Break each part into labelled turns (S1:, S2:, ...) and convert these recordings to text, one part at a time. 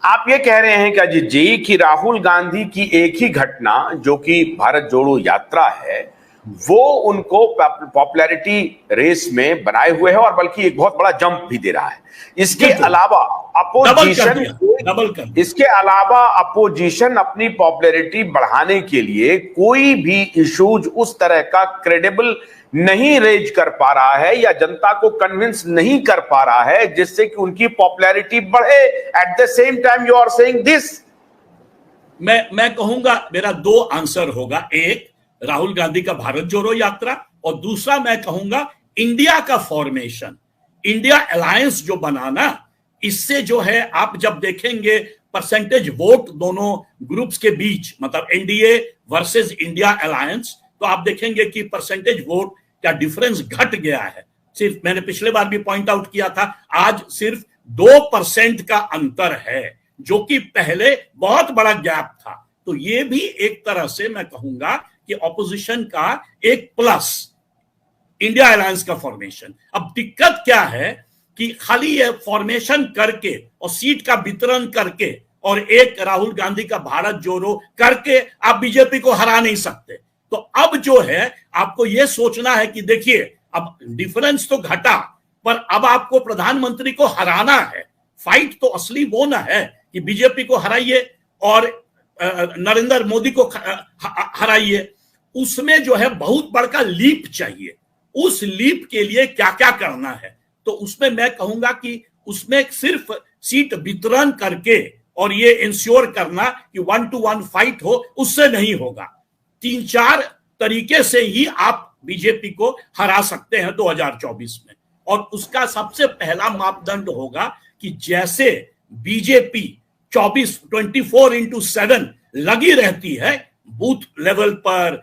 S1: आप ये कह रहे हैं क्या अजीत जी कि राहुल गांधी की एक ही घटना जो कि भारत जोड़ो यात्रा है वो उनको पॉपुलैरिटी रेस में बनाए हुए है और बल्कि एक बहुत बड़ा जंप भी दे रहा है। इसके अलावा अपोजिशन इसके अलावा अपोजिशन अपनी पॉपुलैरिटी बढ़ाने के लिए कोई भी इश्यूज उस तरह का क्रेडिबल नहीं रेज कर पा रहा है या जनता को कन्विंस नहीं कर पा रहा है जिससे कि उनकी पॉपुलैरिटी बढ़े। At the same time you are saying this.
S2: मैं कहूंगा मेरा दो आंसर होगा, एक राहुल गांधी का भारत जोड़ो यात्रा और दूसरा मैं कहूंगा इंडिया का फॉर्मेशन, इंडिया अलायंस जो बनाना। इससे जो है आप जब देखेंगे परसेंटेज वोट दोनों ग्रुप्स के बीच, मतलब एनडीए वर्सेस इंडिया अलायंस, तो आप देखेंगे कि परसेंटेज वोट का डिफरेंस घट गया है। सिर्फ मैंने पिछले बार भी पॉइंट आउट किया था, आज सिर्फ 2% का अंतर है, जो कि पहले बहुत बड़ा गैप था। तो ये भी एक तरह से मैं कहूंगा कि ऑपोजिशन का एक प्लस इंडिया अलायंस का फॉर्मेशन। अब दिक्कत क्या है कि खाली ये फॉर्मेशन करके और सीट का वितरण करके और एक राहुल गांधी का भारत जोड़ो करके आप बीजेपी को हरा नहीं सकते। तो अब जो है आपको यह सोचना है कि देखिए अब डिफरेंस तो घटा, पर अब आपको प्रधानमंत्री को हराना है। फाइट तो असली वो ना है कि बीजेपी को हराइए और नरेंद्र मोदी को हराइए। उसमें जो है बहुत बड़का लीप चाहिए। उस लीप के लिए क्या क्या करना है, तो उसमें मैं कहूंगा कि उसमें सिर्फ सीट वितरण करके और ये इंश्योर करना कि 1-to-1 फाइट हो, उससे नहीं होगा। 3-4 तरीके से ही आप बीजेपी को हरा सकते हैं 2024 में। और उसका सबसे पहला मापदंड होगा कि जैसे बीजेपी 24/7 लगी रहती है बूथ लेवल पर,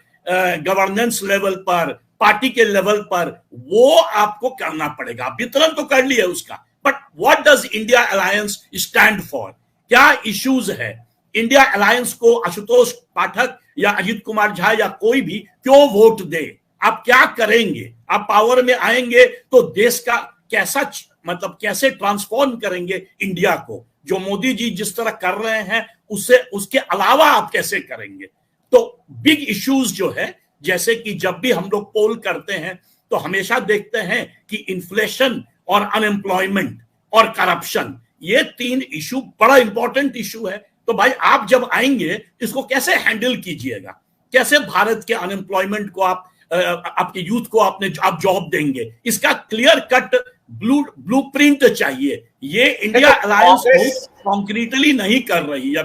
S2: गवर्नेंस लेवल पर, पार्टी के लेवल पर, वो आपको करना पड़ेगा। वितरण तो कर लिया उसका, but what does India alliance stand for? क्या इश्यूज है? इंडिया अलायंस को आशुतोष पाठक या अजीत कुमार झा या कोई भी क्यों वोट दे? आप क्या करेंगे? आप पावर में आएंगे तो देश का कैसा, मतलब कैसे ट्रांसफॉर्म करेंगे इंडिया को? जो मोदी जी जिस तरह कर रहे हैं उससे, उसके अलावा आप कैसे करेंगे? तो बिग इश्यूज जो है, जैसे कि जब भी हम लोग पोल करते हैं तो हमेशा देखते हैं कि इन्फ्लेशन और अनएम्प्लॉयमेंट और करप्शन, ये 3 इशू बड़ा इंपॉर्टेंट इशू है। तो भाई आप जब आएंगे इसको कैसे हैंडल कीजिएगा? कैसे भारत के अनएम्प्लॉयमेंट को आप आपके यूथ को आप जॉब देंगे? इसका क्लियर कट ब्लूप्रिंट चाहिए। ये इंडिया अलायंस कॉन्क्रीटली नहीं कर रही है।